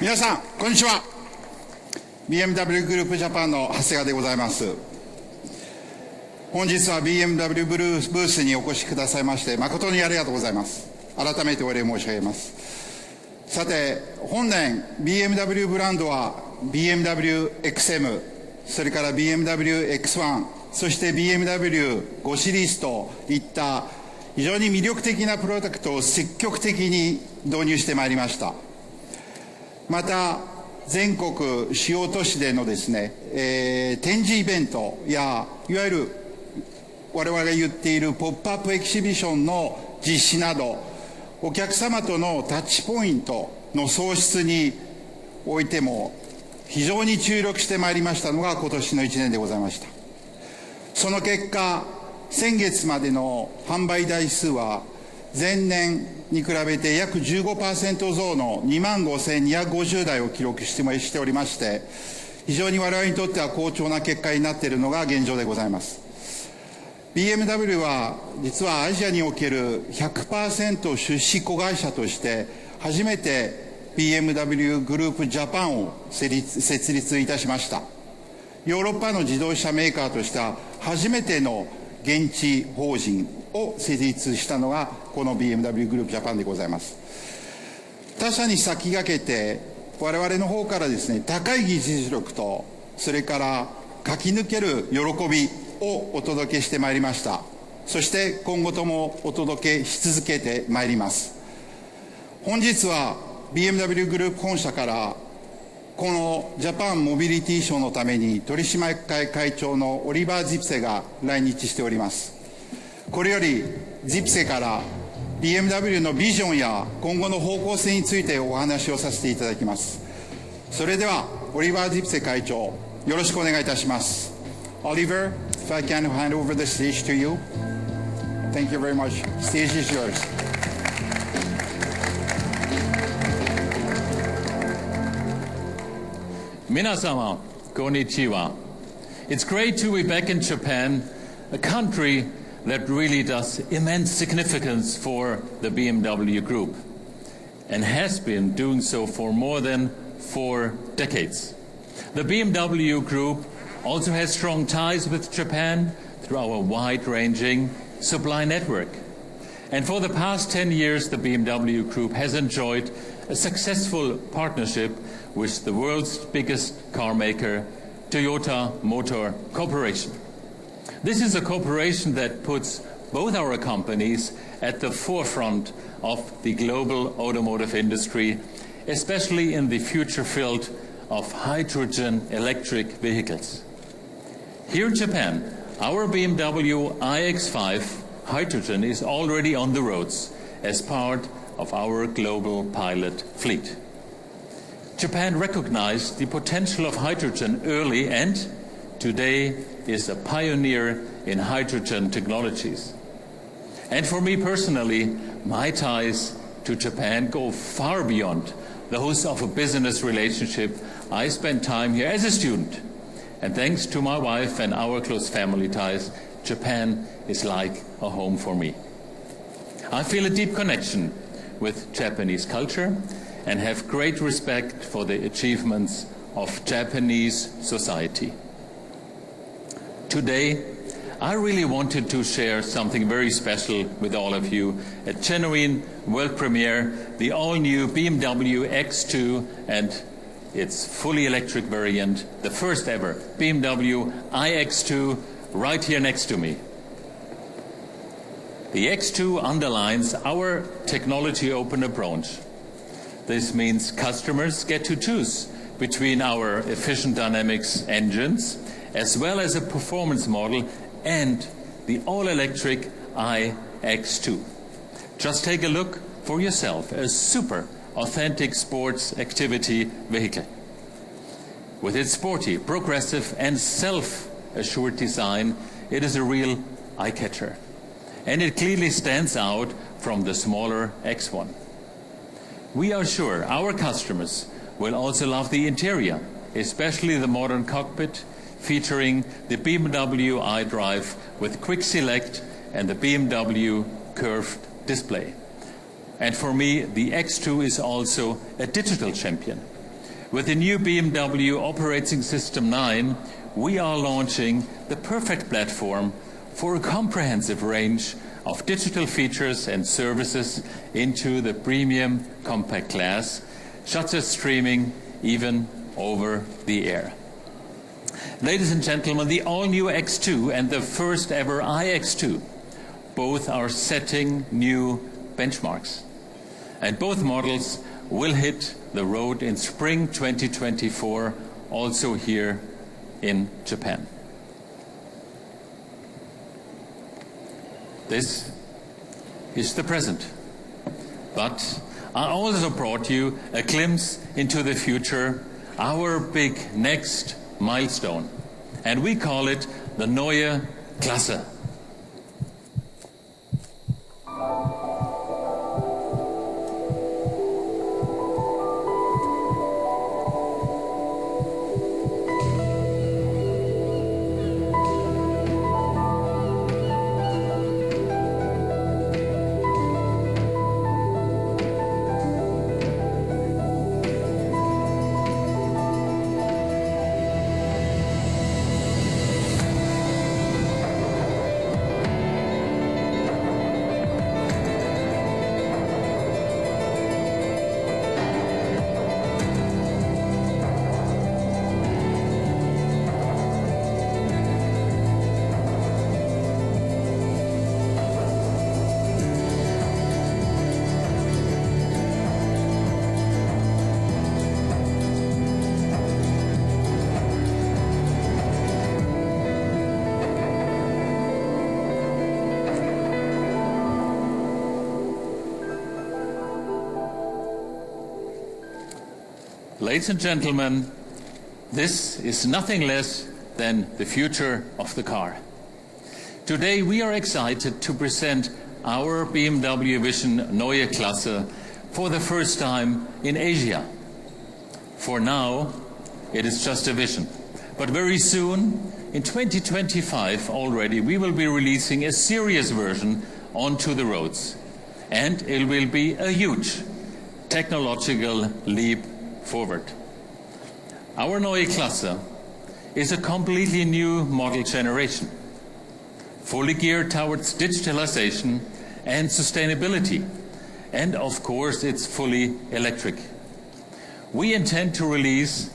皆さん、こんにちは。BMW グループジャパンの長谷川でございます。本日は BMW ブースにお越しくださいまして、誠にありがとうございます。改めてお礼申し上げます。さて、本年 BMW ブランドは BMW XM、それから BMW X1、そして BMW5 シリーズといった非常に魅力的なプロダクトを積極的に導入してまいりました。また、全国主要都市でのですね、展示イベントや、いわゆる我々が言っているポップアップエキシビションの実施など、お客様とのタッチポイントの創出においても、非常に注力してまいりましたのが今年の1年でございました。その結果、先月までの販売台数は前年に比べて約 15% 増の 25,250 台を記録しておりまして、非常に我々にとっては好調な結果になっているのが現状でございます。BMW は実はアジアにおける 100% 出資子会社として初めて BMW グループジャパンを設立いたしました。ヨーロッパの自動車メーカーとしては初めての現地法人を設立したのがこの BMW グループジャパンでございます。他社に先駆けて我々の方からですね、高い技術力とそれから駆け抜ける喜びをお届けしてまいりました。そして今後ともお届けし続けてまいります。本日は BMW グループ本社からこのジャパンモビリティショーのために取締役会長のオリバー・ジプセが来日しております。これよりジプセから BMW のビジョンや今後の方向性についてお話をさせていただきます。それではオリバー・ジプセ会長、よろしくお願いいたします。Oliver, if I can hand over the stage to you. Thank you very much. Stage is yours. Minasama, konnichiwa. It's great to be back in Japan, a country that really does immense significance for the BMW Group and has been doing so for more than 4 decades. The BMW Group also has strong ties with Japan through our wide-ranging supply network. And for the past 10 years, the BMW Group has enjoyed a successful partnership with the world's biggest car maker, Toyota Motor Corporation. This is a cooperation that puts both our companies at the forefront of the global automotive industry, especially in the future field of hydrogen electric vehicles. Here in Japan, our BMW iX5 Hydrogen is already on the roads as part of our global pilot fleet. Japan recognized the potential of hydrogen early and today is a pioneer in hydrogen technologies. And for me personally, my ties to Japan go far beyond those of a business relationship. I spent time here as a student. And thanks to my wife and our close family ties, Japan is like a home for me. I feel a deep connection with Japanese culture and have great respect for the achievements of Japanese society. Today, I really wanted to share something very special with all of you, a genuine world premiere, the all-new BMW X2 and its fully electric variant, the first ever BMW iX2, right here next to me. The X2 underlines our technology open approach. This means customers get to choose between our efficient dynamics engines as well as a performance model and the all-electric iX2. Just take a look for yourself, a super authentic sports activity vehicle. With its sporty, progressive and self-assured design, it is a real eye-catcher. And it clearly stands out from the smaller X1. We are sure our customers will also love the interior, especially the modern cockpit featuring the BMW iDrive with quick select and the BMW curved display. And for me, the X2 is also a digital champion. With the new BMW Operating System 9, we are launching the perfect platform for a comprehensive range of digital features and services into the premium compact class, such as streaming even over the air. Ladies and gentlemen, the all-new X2 and the first ever iX2, both are setting new benchmarks. And both models will hit the road in spring 2024, also here in Japan. This is the present. But I also brought you a glimpse into the future, our big next milestone. And we call it the Neue Klasse. Ladies and gentlemen, this is nothing less than the future of the car. Today we are excited to present our BMW Vision Neue Klasse for the first time in Asia. For now, it is just a vision. But very soon, in 2025 already, we will be releasing a serious version onto the roads. And it will be a huge technological leap forward. Our Neue Klasse is a completely new model generation, fully geared towards digitalization and sustainability, and of course it's fully electric. We intend to release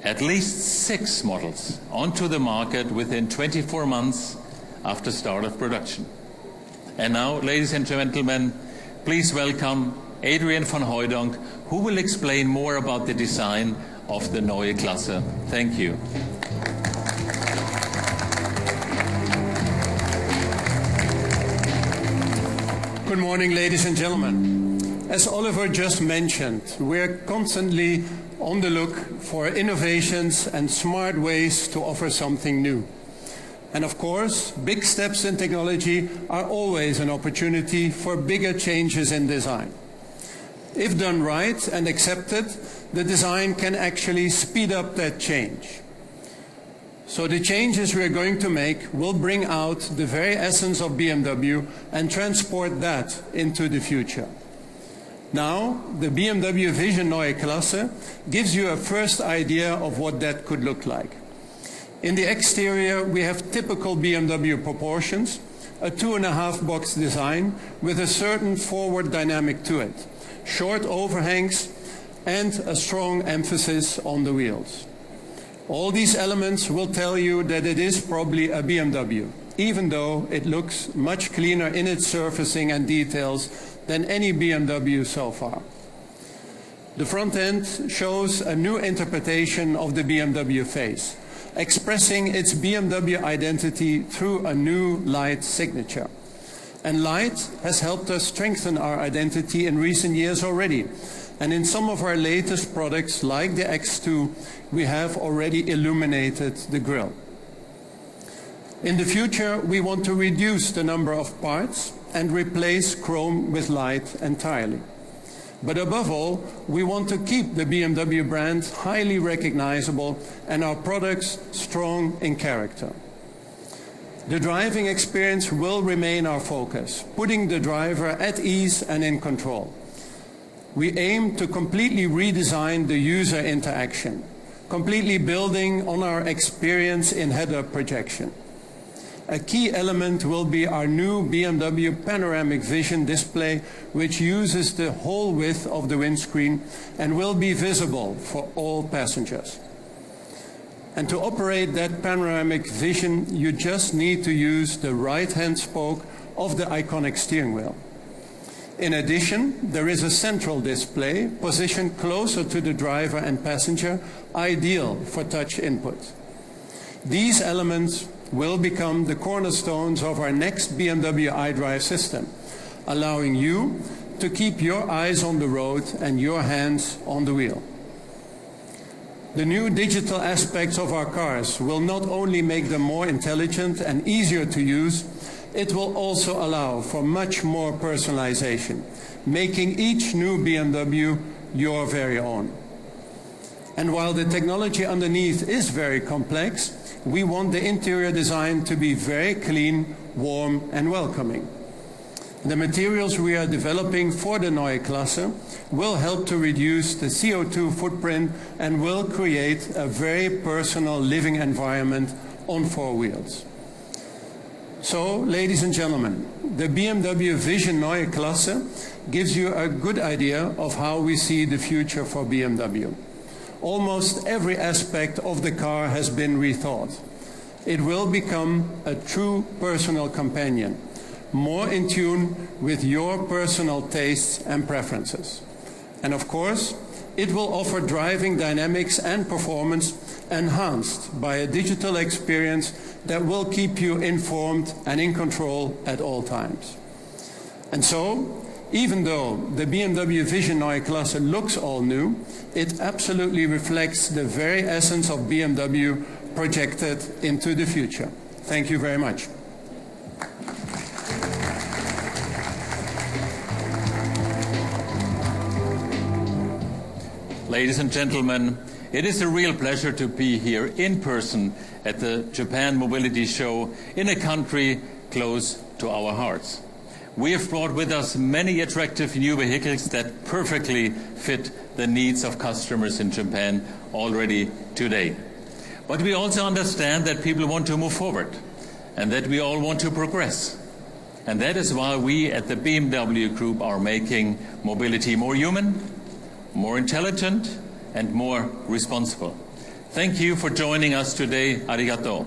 at least 6 models onto the market within 24 months after start of production. And now, ladies and gentlemen, please welcome Adrian van Hooydonk, who will explain more about the design of the Neue Klasse. Thank you. Good morning, ladies and gentlemen. As Oliver just mentioned, we're constantly on the look for innovations and smart ways to offer something new. And of course, big steps in technology are always an opportunity for bigger changes in design. If done right and accepted, the design can actually speed up that change. So the changes we are going to make will bring out the very essence of BMW and transport that into the future. Now, the BMW Vision Neue Klasse gives you a first idea of what that could look like. In the exterior, we have typical BMW proportions, a 2.5 box design with a certain forward dynamic to it, short overhangs, and a strong emphasis on the wheels. All these elements will tell you that it is probably a BMW, even though it looks much cleaner in its surfacing and details than any BMW so far. The front end shows a new interpretation of the BMW face, expressing its BMW identity through a new light signature. And light has helped us strengthen our identity in recent years already. And in some of our latest products, like the X2, we have already illuminated the grille. In the future, we want to reduce the number of parts and replace chrome with light entirely. But above all, we want to keep the BMW brand highly recognizable and our products strong in character. The driving experience will remain our focus, putting the driver at ease and in control. We aim to completely redesign the user interaction, completely building on our experience in head-up projection. A key element will be our new BMW panoramic vision display, which uses the whole width of the windscreen and will be visible for all passengers. And to operate that panoramic vision, you just need to use the right-hand spoke of the iconic steering wheel. In addition, there is a central display positioned closer to the driver and passenger, ideal for touch input. These elements will become the cornerstones of our next BMW iDrive system, allowing you to keep your eyes on the road and your hands on the wheel. The new digital aspects of our cars will not only make them more intelligent and easier to use, it will also allow for much more personalization, making each new BMW your very own. And while the technology underneath is very complex, we want the interior design to be very clean, warm and welcoming. The materials we are developing for the Neue Klasse will help to reduce the CO2 footprint and will create a very personal living environment on four wheels. So, ladies and gentlemen, the BMW Vision Neue Klasse gives you a good idea of how we see the future for BMW. Almost every aspect of the car has been rethought. It will become a true personal companion, more in tune with your personal tastes and preferences. And of course, it will offer driving dynamics and performance enhanced by a digital experience that will keep you informed and in control at all times. And so, even though the BMW Vision Neue Klasse looks all new, it absolutely reflects the very essence of BMW projected into the future. Thank you very much. Ladies and gentlemen, it is a real pleasure to be here in person at the Japan Mobility Show in a country close to our hearts. We have brought with us many attractive new vehicles that perfectly fit the needs of customers in Japan already today. But we also understand that people want to move forward and that we all want to progress. And that is why we at the BMW Group are making mobility more human, more intelligent and more responsible. Thank you for joining us today. Arigato.